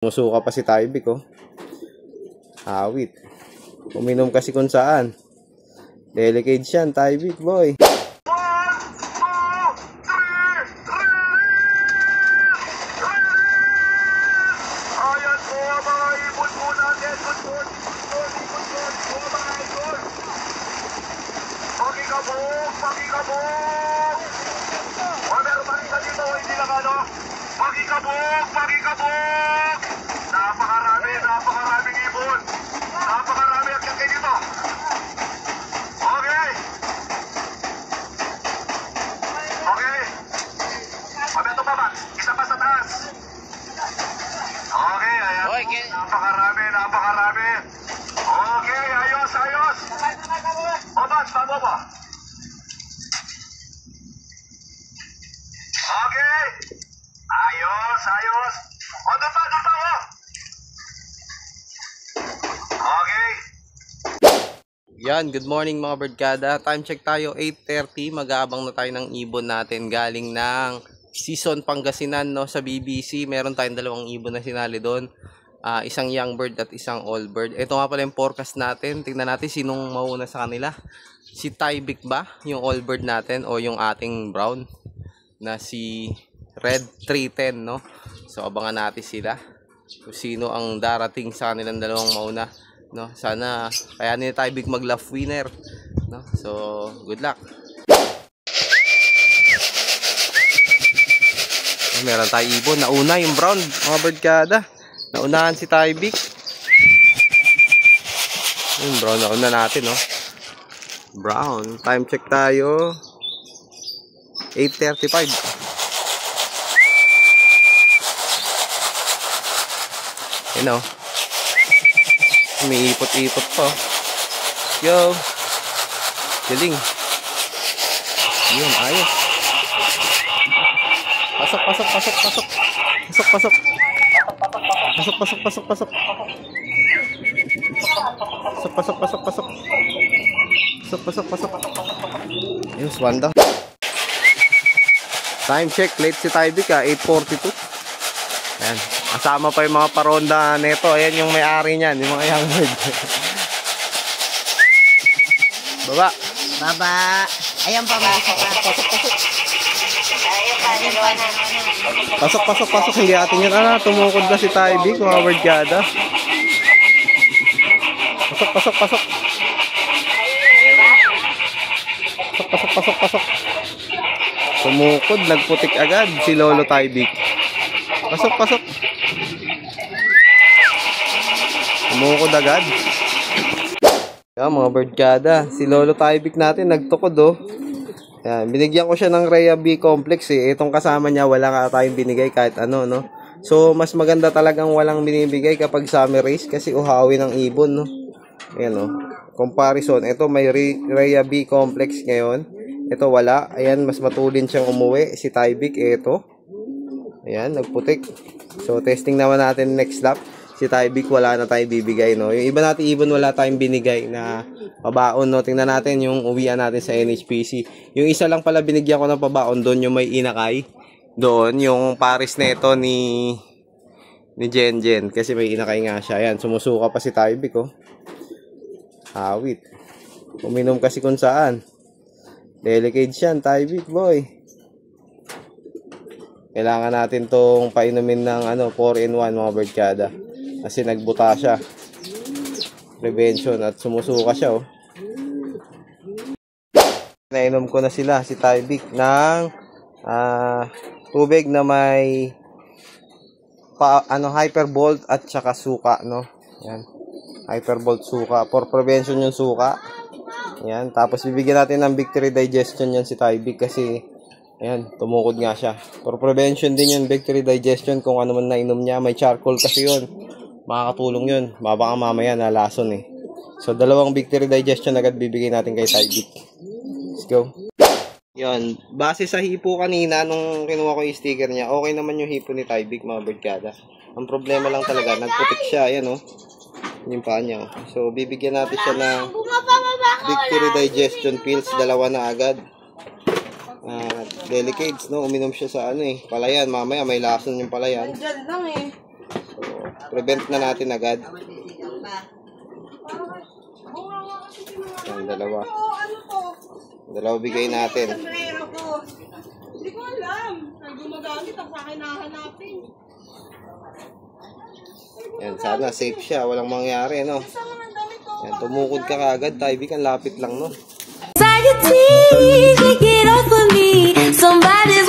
Musuka pa si Tyvek, oh. Awit. Uminom kasi kung saan. Delicate yan, Tyvek, boy. Napakaraming ibon. Napakarami at kayo dito. Okay. Okay. Pabeto pa ba? Isa pa sa taas. Okay, ayan. Napakarami. Okay, ayos. O, Bats, bago ba? Okay. Ayos. O, doon pa, oh. Okay. Yan, good morning mga birdkada. Time check tayo, 8:30. Mag-aabang na tayo ng ibon natin galing ng Season Pangasinan, no, sa BBC. Meron tayong dalawang ibon na sinali doon. Isang young bird at isang old bird. Ito nga pala yung forecast natin. Tingnan natin sinong mauna sa kanila. Si Tyvek ba, yung old bird natin, o yung ating brown na si Red 310, no? So abangan natin sila kung sino ang darating sa kanilang dalawang mauna, no? Sana kaya ni Tyvek mag-love winner, no? So good luck. Meron tayo ibon, nauna yung brown mga birdkada. Naunahan si Tyvek. Yung brown nauna natin, no? Brown, time check tayo 8:35. Yan, o. May ipot-ipot pa. Yo. Galing. Yun, ayos. Pasok. Ayos, wanda. Time check, late si Tyvek, 8:42. Ayan. Kasama pa yung mga paronda neto. Ayan yung may-ari niyan, yung mga young bird. Baba. Ayan pa, may isa pa. Pasok. Hindi atin yun. Tumukod na si Tyvek, mga birdkada. Pasok. Tumukod, nagputik agad si Lolo Tyvek. Pasok. Tumukod agad. Yan mga birdkada, si Lolo Tyvek natin nagtukod, oh. Yan, binigyan ko siya ng Rhea B complex, eh. Itong kasama niya wala ka tayong binigay kahit ano, no. So mas maganda talagang walang binibigay kapag summer race kasi uhawi ng ibon, no. Ayan, oh. Comparison, ito may Rhea B complex ngayon. Ito wala. Ayan, mas matulin siyang umuwi si Tyvek. Ito. Ayan, nagputik. So testing naman natin next lap. Si Tyvek wala na tayong bibigay, no. Yung iba natin ibon wala tayong binigay na pabaon, no. Tingnan natin yung uwian natin sa NHPC. Yung isa lang pala binigyan ko ng pabaon doon, yung may inakay. Doon, yung pares na ito ni Jen. Kasi may inakay nga siya. Ayan, sumusuka pa si Tyvek, oh. Awit. Uminom kasi kung saan. Delicate yan, Tyvek, boy. Kailangan natin tong painumin ng 4-in-1 mga birdkada. Kasi nagbuta siya. Prevention at sumusuka siya, oh. Nainom ko na sila si Tyvek ng tubig na may hyperbolt at saka suka, no. Yan. Hyperbolt suka for prevention yung suka. Yan, tapos bibigyan natin ng victory digestion yan si Tyvek kasi ayan, tumukod nga siya. For prevention din yung victory digestion kung ano man nainom niya. May charcoal kasi yun. Makakatulong yun. Baka mamaya nalason, eh. So, dalawang victory digestion agad bibigay natin kay Tyvek. Let's go. Yan. Base sa hipo kanina, nung kinuha ko yung sticker niya, okay naman yung hipo ni Tyvek, mga birdkada. Ang problema lang talaga, nagputik siya. Ayan, oh. Yung paa niya. So, bibigyan natin siya ng victory digestion pills. Dalawa na agad. Delicates, no? Uminom siya sa palayan. Mamaya may lason yung palayan. Diyan lang, eh. So, Prevent na natin agad. Yan, dalawa. Dalawa bigay natin. Hindi ko alam. Ay, gumagamit ang sa akin nahanapin. Yan, sana safe siya. Walang mangyari, no? Yan, tumukod ka kagad. Tyvek, ang lapit lang, no? Anxiety, get off of me. Somebody's